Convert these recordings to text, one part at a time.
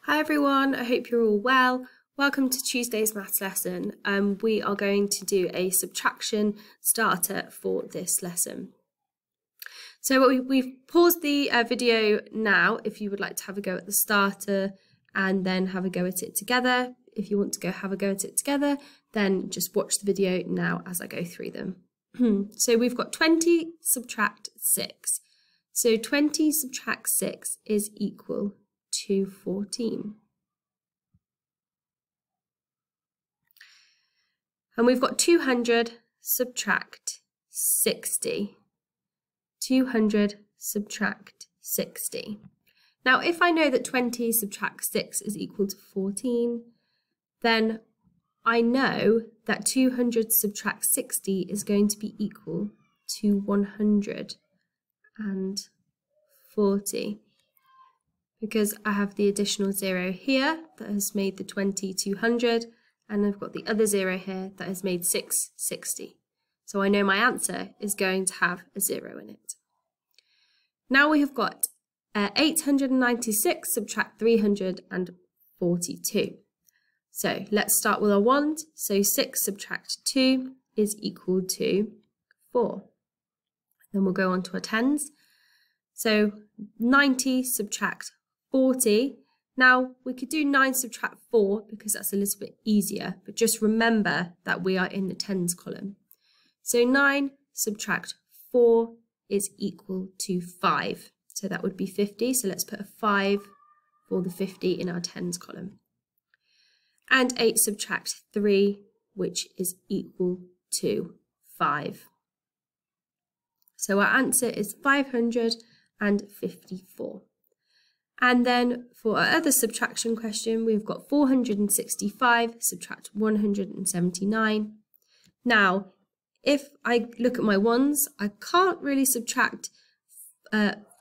Hi everyone, I hope you're all well. Welcome to Tuesday's maths lesson. We are going to do a subtraction starter for this lesson. So we've paused the video now if you would like to have a go at the starter and then have a go at it together. If you want to go have a go at it together, then just watch the video now as I go through them. So we've got 20 subtract 6. So 20 subtract 6 is equal to 14. And we've got 200 subtract 60. 200 subtract 60. Now, if I know that 20 subtract 6 is equal to 14, then I know that 200 subtract 60 is going to be equal to 140. Because I have the additional 0 here that has made the 20 200, and I've got the other 0 here that has made 6 60. So I know my answer is going to have a 0 in it. Now we have got 896 subtract 342. So let's start with our ones. So 6 subtract 2 is equal to 4. Then we'll go on to our tens. So 90 subtract 40. Now we could do 9 subtract 4 because that's a little bit easier, but just remember that we are in the tens column. So 9 subtract 4 is equal to 5. So that would be 50. So let's put a 5 for the 50 in our tens column. And 8 subtract 3, which is equal to 5. So our answer is 554. And then for our other subtraction question, we've got 465 subtract 179. Now, if I look at my ones, I can't really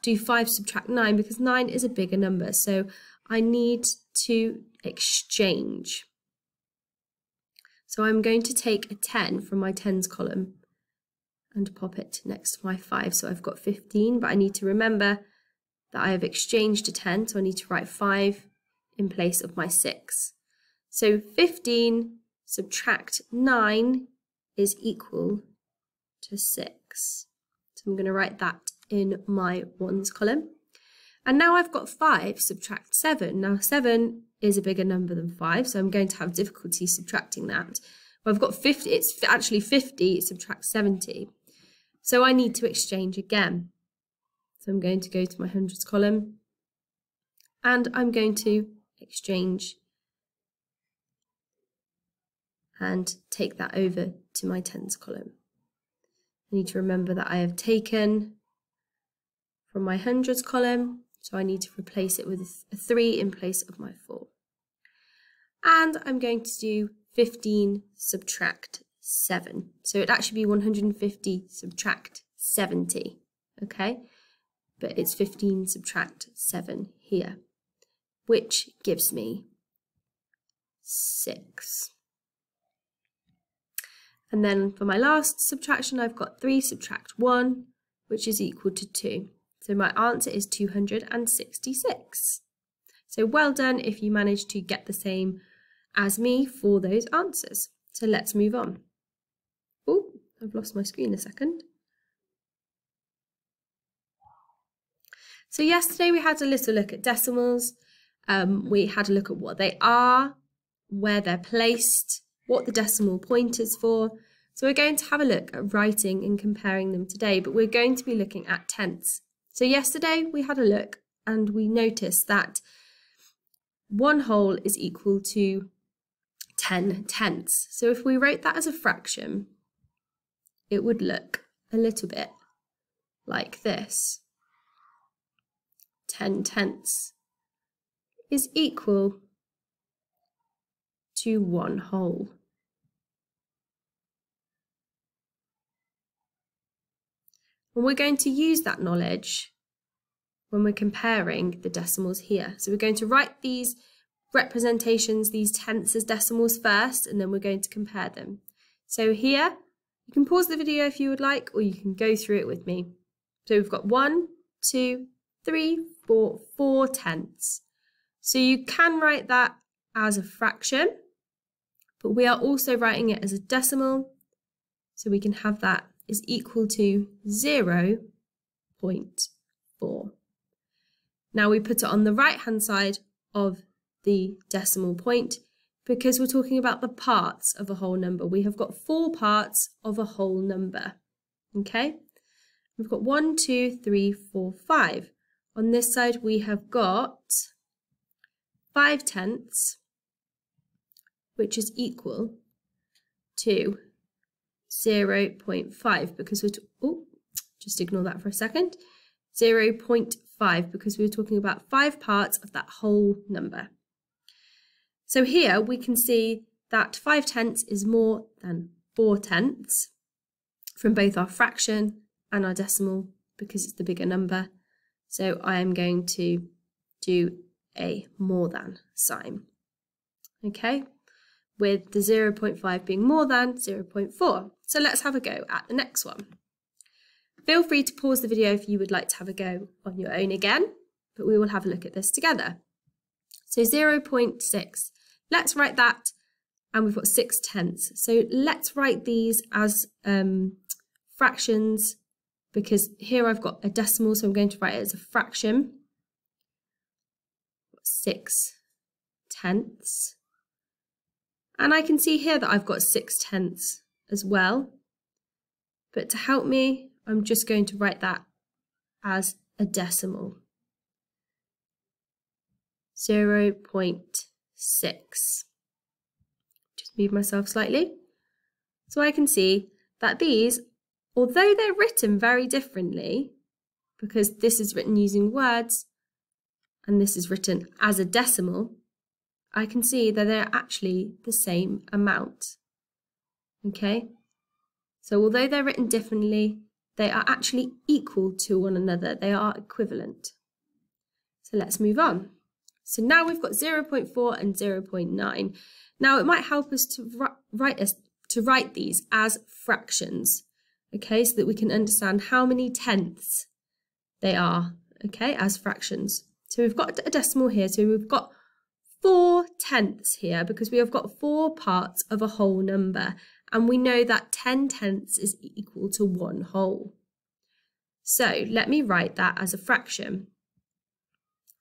do 5 subtract 9 because 9 is a bigger number. So I need to exchange. So I'm going to take a 10 from my tens column and pop it next to my 5. So I've got 15, but I need to remember that I have exchanged a 10, so I need to write 5 in place of my 6. So 15 subtract 9 is equal to 6. So I'm going to write that in my ones column. And now I've got 5 subtract 7. Now 7 is a bigger number than 5, so I'm going to have difficulty subtracting that. But I've got 50, it's actually 50 subtract 70. So I need to exchange again. So I'm going to go to my hundreds column and I'm going to exchange and take that over to my tens column. I need to remember that I have taken from my hundreds column, so I need to replace it with a 3 in place of my 4. And I'm going to do 15 subtract 7. So it'd actually be 150 subtract 70, okay? But it's 15 subtract 7 here, which gives me 6. And then for my last subtraction, I've got 3 subtract 1, which is equal to 2. So my answer is 266. So well done if you managed to get the same as me for those answers. So let's move on. Oh, I've lost my screen a second. So yesterday we had a little look at decimals. We had a look at what they are, where they're placed, what the decimal point is for. So we're going to have a look at writing and comparing them today, but we're going to be looking at tenths. So yesterday we had a look and we noticed that 1 whole is equal to 10 tenths. So if we wrote that as a fraction, it would look a little bit like this. 10 tenths is equal to 1 whole. And we're going to use that knowledge when we're comparing the decimals here. So we're going to write these representations, these tenths as decimals first, and then we're going to compare them. So here, you can pause the video if you would like, or you can go through it with me. So we've got 1, 2, 3, 4 tenths. So you can write that as a fraction, but we are also writing it as a decimal. So we can have that is equal to 0.4. Now we put it on the right-hand side of the decimal point because we're talking about the parts of a whole number. We have got 4 parts of a whole number. Okay? We've got 1, 2, 3, 4, 5. On this side we have got 5/10, which is equal to 0.5 because just ignore that for a second. 0.5 because we were talking about 5 parts of that whole number. So here we can see that 5/10 is more than 4/10 from both our fraction and our decimal because it's the bigger number. So I am going to do a more than sign. Okay, with the 0.5 being more than 0.4. So let's have a go at the next one. Feel free to pause the video if you would like to have a go on your own again, but we will have a look at this together. So 0.6, let's write that, and we've got 6/10. So let's write these as fractions, because here I've got a decimal, so I'm going to write it as a fraction. 6/10. And I can see here that I've got 6/10 as well. But to help me, I'm just going to write that as a decimal. 0.6. Just move myself slightly. So I can see that these, although they're written very differently, because this is written using words and this is written as a decimal, I can see that they're actually the same amount. Okay? So although they're written differently, they are actually equal to one another. They are equivalent. So let's move on. So now we've got 0.4 and 0.9. Now it might help us to write these as fractions, okay, so that we can understand how many tenths they are, okay, as fractions. So we've got a decimal here, so we've got 4/10 here because we have got 4 parts of a whole number, and we know that 10/10 is equal to 1 whole. So let me write that as a fraction.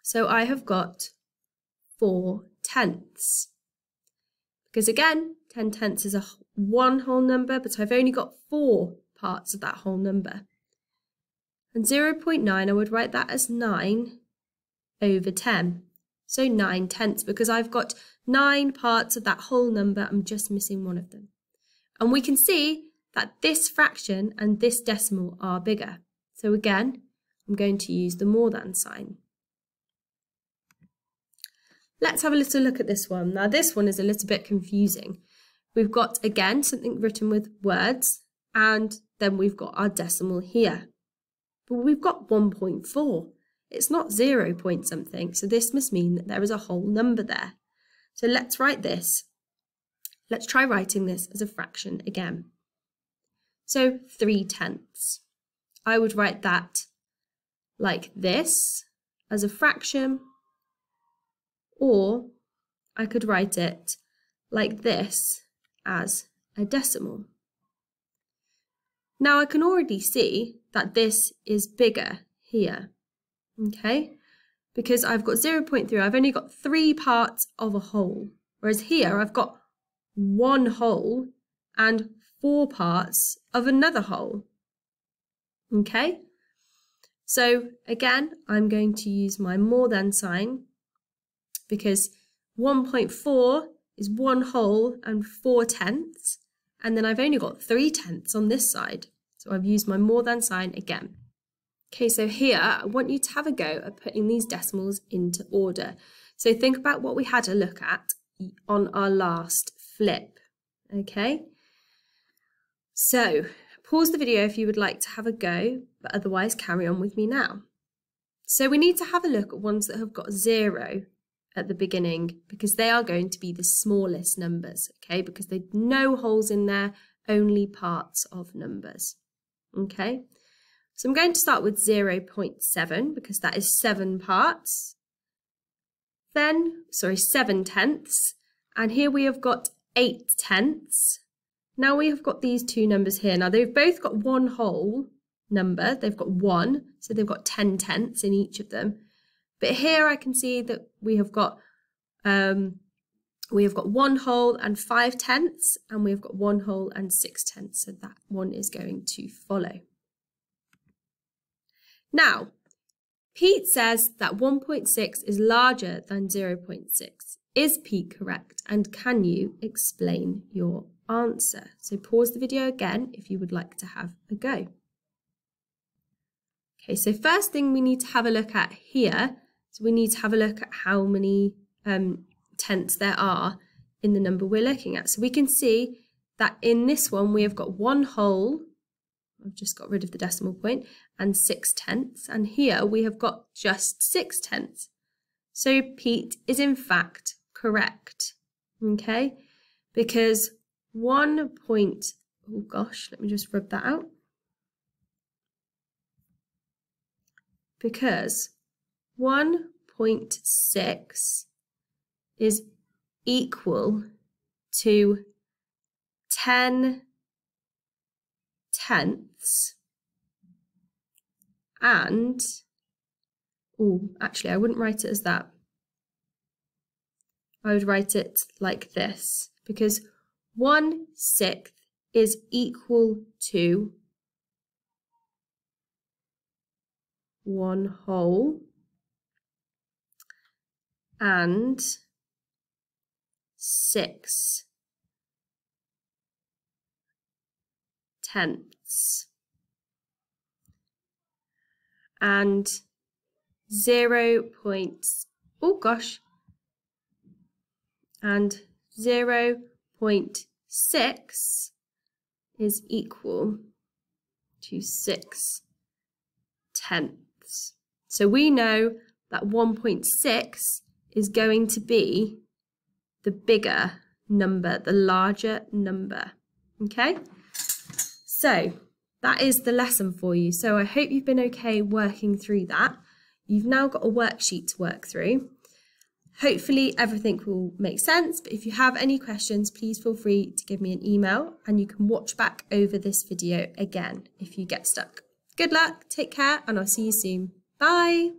So I have got 4/10, because again 10/10 is a 1 whole number, but I've only got 4 parts of that whole number. And 0.9, I would write that as 9/10. So 9/10, because I've got 9 parts of that whole number, I'm just missing one of them. And we can see that this fraction and this decimal are bigger. So again, I'm going to use the more than sign. Let's have a little look at this one. Now this one is a little bit confusing. We've got, again, something written with words, and then we've got our decimal here. But we've got 1.4. It's not 0 point something, so this must mean that there is a whole number there. So let's write this. Let's try writing this as a fraction again. So 3/10. I would write that like this as a fraction, or I could write it like this as a decimal. Now I can already see that this is bigger here. Okay, because I've got 0.3, I've only got 3 parts of a whole, whereas here I've got 1 whole and 4 parts of another whole. Okay, so again, I'm going to use my more than sign, because 1.4 is 1 whole and 4/10, and then I've only got 3/10 on this side, so I've used my more than sign again. Okay, so here I want you to have a go at putting these decimals into order. So think about what we had a look at on our last flip, okay? So pause the video if you would like to have a go, but otherwise carry on with me now. So we need to have a look at ones that have got 0 at the beginning, because they are going to be the smallest numbers, okay? Because there's no holes in there, only parts of numbers, okay? So I'm going to start with 0.7 because that is 7 parts. 7/10, and here we have got 8/10. Now we have got these two numbers here. Now they've both got one whole number. They've got 1, so they've got 10/10 in each of them. But here I can see that we have got 1 whole and 5/10, and we've got 1 whole and 6/10. So that one is going to follow. Now, Pete says that 1.6 is larger than 0.6. Is Pete correct? And can you explain your answer? So pause the video again if you would like to have a go. Okay, so first thing we need to have a look at here, so we need to have a look at how many tenths there are in the number we're looking at. So we can see that in this one we have got 1 whole, I've just got rid of the decimal point, and 6/10, and here we have got just 6/10. So Pete is in fact correct, okay? Because 1 point, oh gosh, let me just rub that out. Because 1.6 is equal to 10/10, and, oh, actually I wouldn't write it as that. I would write it like this, because 1/6 is equal to 1 whole and 6/10, and 0.6 is equal to 6/10. So we know that 1.6 is going to be the bigger number, the larger number, okay? So that is the lesson for you. So I hope you've been okay working through that. You've now got a worksheet to work through. Hopefully everything will make sense, but if you have any questions, please feel free to give me an email, and you can watch back over this video again if you get stuck. Good luck, take care, and I'll see you soon. Bye.